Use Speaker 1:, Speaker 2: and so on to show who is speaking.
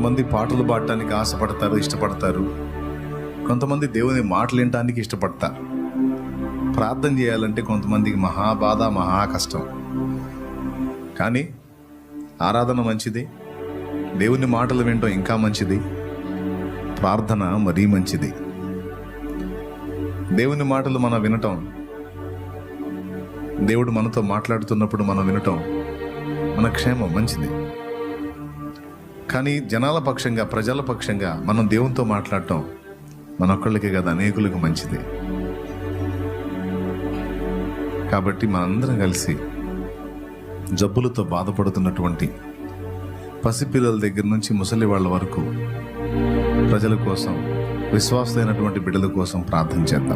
Speaker 1: కొంతమంది పాటలు పాడటానికి ఆశపడతారు, ఇష్టపడతారు. కొంతమంది దేవుని మాటలు వినటానికి ఇష్టపడతారు. ప్రార్థన చేయాలంటే కొంతమందికి మహా బాధ, మహా కష్టం. కానీ ఆరాధన మంచిది, దేవుని మాటలు వినటం ఇంకా మంచిది, ప్రార్థన మరీ మంచిది. దేవుని మాటలు మనం వినటం, దేవుడు మనతో మాట్లాడుతున్నప్పుడు మనం వినటం మన క్షేమం, మంచిది. కానీ జనాల పక్షంగా, ప్రజల పక్షంగా మనం దేవునితో మాట్లాడటం మనొక్కళ్ళకే కదా, అనేకులకు మంచిది. కాబట్టి మనందరం కలిసి జబ్బులతో బాధపడుతున్నటువంటి పసిపిల్లల దగ్గర నుంచి ముసలి వాళ్ళ వరకు ప్రజల కోసం, విశ్వాసులైనటువంటి బిడ్డల కోసం ప్రార్థన చేద్దాం.